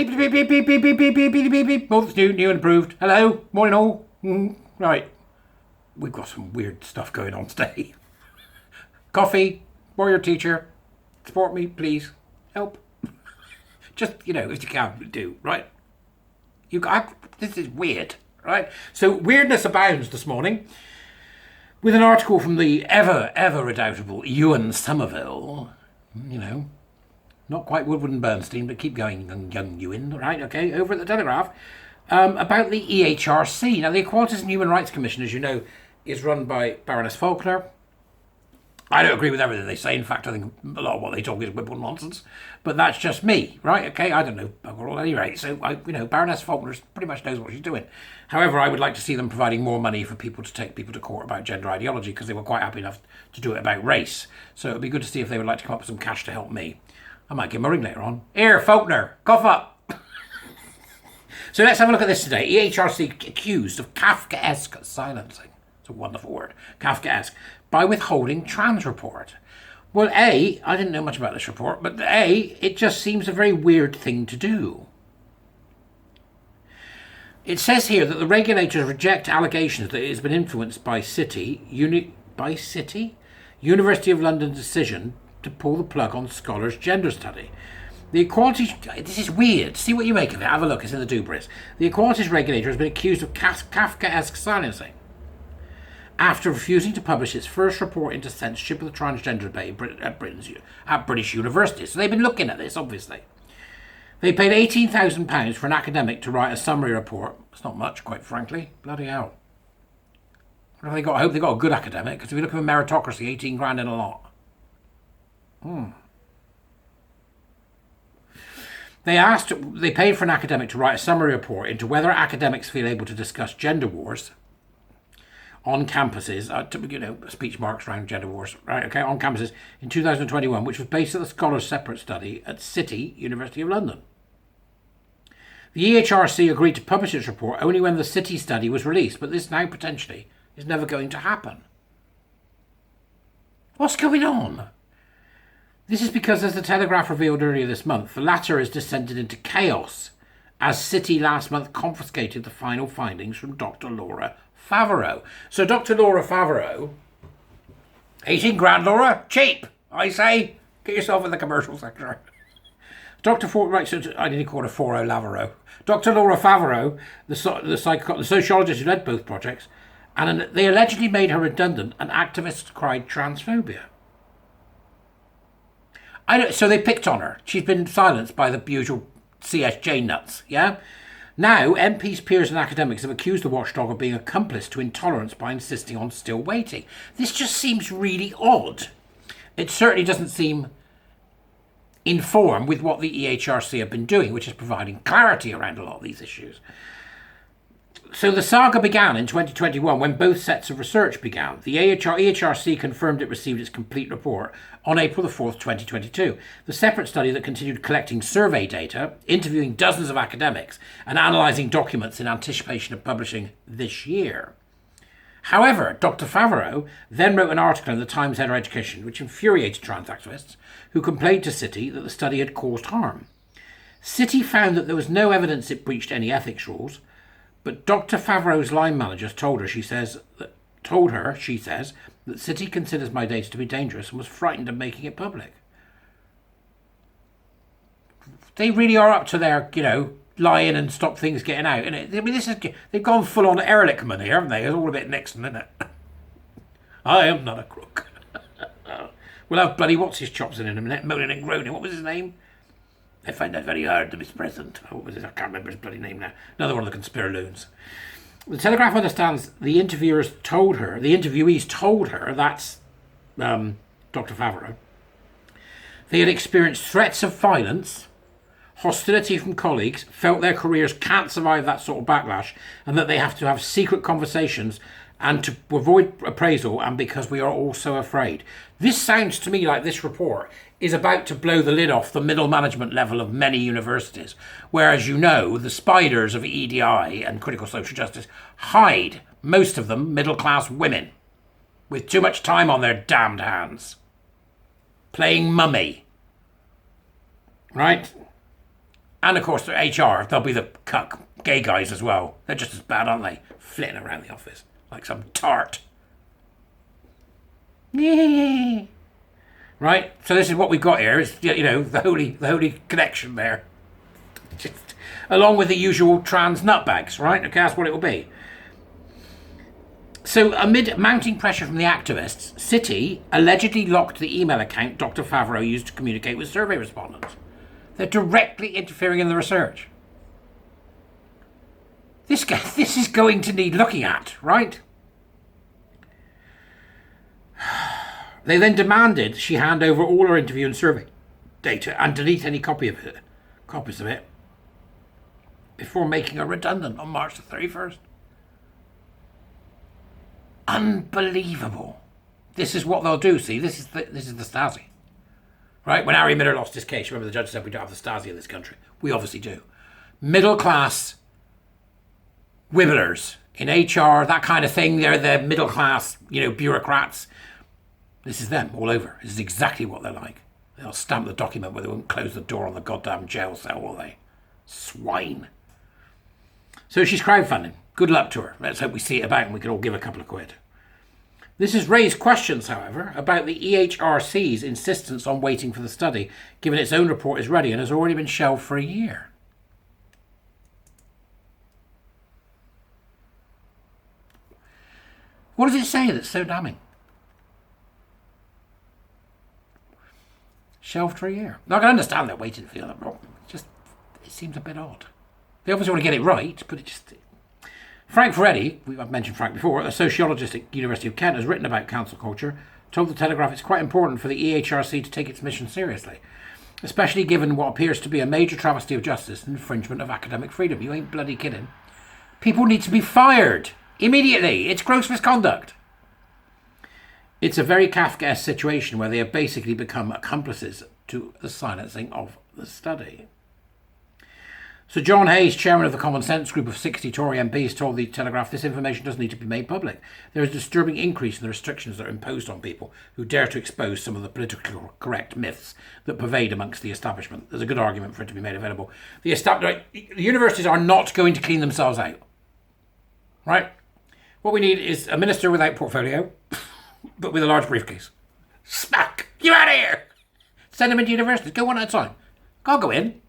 Beep, beep, beep, beep, beep, beep, beep, beep, beep, beep, beep. Both new and improved. Hello, morning all. Right, we've got some weird stuff going on today. Coffee, warrior teacher, support me, please. Help. Just, if you can, do, right? This is weird, right? So weirdness abounds this morning with an article from the ever redoubtable Ewan Somerville, not quite Woodward and Bernstein, but keep going, young Ewan, right? Okay, over at the Telegraph, about the EHRC. Now, the Equalities and Human Rights Commission, as you know, is run by Baroness Faulkner. I don't agree with everything they say. In fact, I think a lot of what they talk is whipple nonsense. But that's just me, right? Okay, I don't know bugger all at any rate. So, Baroness Faulkner pretty much knows what she's doing. However, I would like to see them providing more money for people to take people to court about gender ideology, because they were quite happy enough to do it about race. So it would be good to see if they would like to come up with some cash to help me. I might give them a ring later on. Here, Faulkner, cough up. So let's have a look at this today. EHRC accused of Kafkaesque silencing. It's a wonderful word. Kafkaesque. By withholding trans report. Well, I didn't know much about this report, but it just seems a very weird thing to do. It says here that the regulators reject allegations that it has been influenced by University of London decision to pull the plug on scholars' gender study. The equalities... This is weird. See what you make of it. Have a look. It's in the Dubris. The equalities regulator has been accused of Kafkaesque silencing after refusing to publish its first report into censorship of the transgender debate at British universities. So they've been looking at this, obviously. They paid £18,000 for an academic to write a summary report. It's not much, quite frankly. Bloody hell. I hope they got a good academic, because if you look at a meritocracy, 18 grand in a lot. They paid for an academic to write a summary report into whether academics feel able to discuss gender wars on campuses, speech marks around gender wars, right? Okay, on campuses in 2021, which was based on the Scholars' Separate study at City, University of London. The EHRC agreed to publish its report only when the City study was released, but this now potentially is never going to happen. What's going on? This is because, as the Telegraph revealed earlier this month, the latter has descended into chaos as City last month confiscated the final findings from Dr. Laura Favreau. So Dr. Laura Favreau, 18 grand, Laura, cheap, I say. Get yourself in the commercial sector. I didn't call her 40 Lavero. Dr. Laura Favreau, the sociologist who led both projects, and they allegedly made her redundant, and activists cried transphobia. So they picked on her. She's been silenced by the usual CSJ nuts, yeah? Now, MPs, peers and academics have accused the watchdog of being accomplice to intolerance by insisting on still waiting. This just seems really odd. It certainly doesn't seem in form with what the EHRC have been doing, which is providing clarity around a lot of these issues. So the saga began in 2021 when both sets of research began. The EHRC confirmed it received its complete report on April the 4th, 2022. The separate study that continued collecting survey data, interviewing dozens of academics, and analysing documents in anticipation of publishing this year. However, Dr. Favreau then wrote an article in the Times Head of Education which infuriated trans activists who complained to City that the study had caused harm. City found that there was no evidence it breached any ethics rules, but Dr. Favreau's line manager told her, she says, that City considers my data to be dangerous and was frightened of making it public. They really are up to their, lying and stop things getting out. And they've gone full on Ehrlichman here, haven't they? It's all a bit Nixon, isn't it? I am not a crook. We'll have bloody what's his chops in a minute, moaning and groaning. What was his name? I find that very hard to mispresent. What was it? I can't remember his bloody name now. Another one of the conspiraloons. The Telegraph understands the interviewees told her, that's Dr. Favreau, they had experienced threats of violence, hostility from colleagues, felt their careers can't survive that sort of backlash, and that they have to have secret conversations and to avoid appraisal, and because we are all so afraid. This sounds to me like this report is about to blow the lid off the middle management level of many universities, where, as you know, the spiders of EDI and critical social justice hide, most of them middle-class women, with too much time on their damned hands, playing mummy. Right? And of course, HR, they'll be the cuck gay guys as well. They're just as bad, aren't they? Flitting around the office like some tart. Right? So this is what we've got here. Is, you know, the holy connection there. Just, along with the usual trans nutbags, right? Okay, that's what it will be. So, amid mounting pressure from the activists, City allegedly locked the email account Dr. Favreau used to communicate with survey respondents. They're directly interfering in the research. This is going to need looking at, right? They then demanded she hand over all her interview and survey data and delete any copies of it, before making her redundant on March the 31st. Unbelievable. This is what they'll do, see? This is the Stasi. Right? When Harry Miller lost his case, remember the judge said we don't have the Stasi in this country. We obviously do. Middle class wibblers in HR, that kind of thing. They're the middle class, bureaucrats. This is them all over. This is exactly what they're like. They'll stamp the document, but they won't close the door on the goddamn jail cell, will they? Swine. So she's crowdfunding. Good luck to her. Let's hope we see it about and we can all give a couple of quid. This has raised questions, however, about the EHRC's insistence on waiting for the study, given its own report is ready and has already been shelved for a year. What does it say that's so damning? Shelved for a year. Now, I can understand they're waiting for the other problem. It seems a bit odd. They obviously want to get it right, but it just... Frank Ferretti, I've mentioned Frank before, a sociologist at University of Kent, has written about cancel culture, told the Telegraph it's quite important for the EHRC to take its mission seriously, especially given what appears to be a major travesty of justice and infringement of academic freedom. You ain't bloody kidding. People need to be fired immediately. It's gross misconduct. It's a very Kafkaesque situation where they have basically become accomplices to the silencing of the study. So John Hayes, chairman of the Common Sense Group of 60 Tory MPs, told the Telegraph this information does need to be made public. There is a disturbing increase in the restrictions that are imposed on people who dare to expose some of the politically correct myths that pervade amongst the establishment. There's a good argument for it to be made available. The universities are not going to clean themselves out. Right? What we need is a minister without portfolio, but with a large briefcase. Smack! You're out of here! Send them into universities. Go one at a time. I'll go in.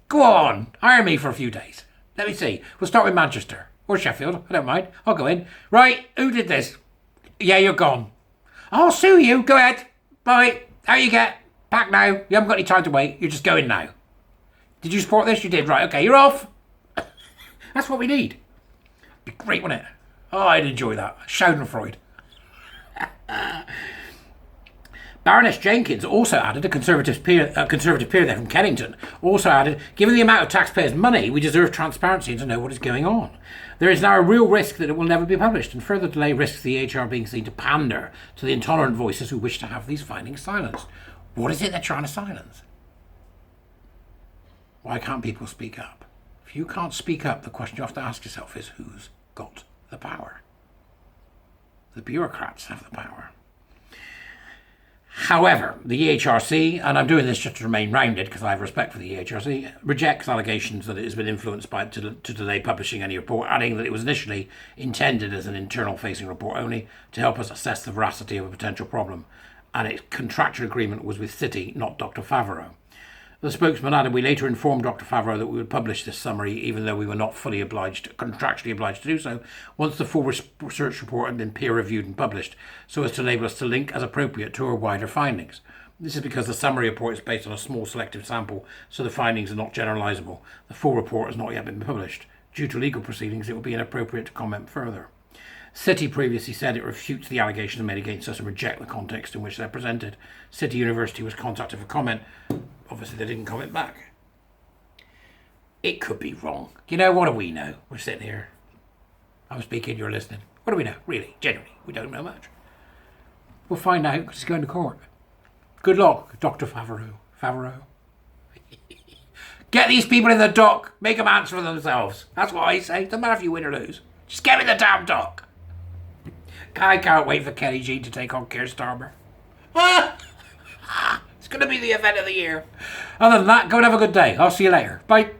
Go on, hire me for a few days. Let me see. We'll start with Manchester or Sheffield. I don't mind. I'll go in. Right, who did this? Yeah, you're gone. I'll sue you. Go ahead. Bye. How you get? Pack now. You haven't got any time to wait. You're just going now. Did you support this? You did. Right, okay, you're off. That's what we need. Be great, wouldn't it? Oh, I'd enjoy that. Schadenfreude. Baroness Jenkins also added, a Conservative peer there from Kennington, also added, given the amount of taxpayers' money, we deserve transparency and to know what is going on. There is now a real risk that it will never be published, and further delay risks the HR being seen to pander to the intolerant voices who wish to have these findings silenced. What is it they're trying to silence? Why can't people speak up? If you can't speak up, the question you have to ask yourself is, who's got the power? The bureaucrats have the power. However, the EHRC, and I'm doing this just to remain rounded because I have respect for the EHRC, rejects allegations that it has been influenced by to delay publishing any report, adding that it was initially intended as an internal-facing report only to help us assess the veracity of a potential problem, and its contractual agreement was with City, not Dr. Favreau. The spokesman added, we later informed Dr. Favreau that we would publish this summary, even though we were not contractually obliged to do so, once the full research report had been peer-reviewed and published, so as to enable us to link as appropriate to our wider findings. This is because the summary report is based on a small selective sample, so the findings are not generalisable. The full report has not yet been published. Due to legal proceedings, it would be inappropriate to comment further. City previously said it refutes the allegations made against us and reject the context in which they're presented. City University was contacted for comment. Obviously, they didn't comment back. It could be wrong. What do we know? We're sitting here. I'm speaking, you're listening. What do we know? Really, genuinely, we don't know much. We'll find out because it's going to court. Good luck, Dr. Favreau. Get these people in the dock. Make them answer for themselves. That's what I say. Doesn't matter if you win or lose. Just get in the damn dock. I can't wait for Kelly Jean to take on Keir Starmer. It's going to be the event of the year. Other than that, go and have a good day. I'll see you later. Bye.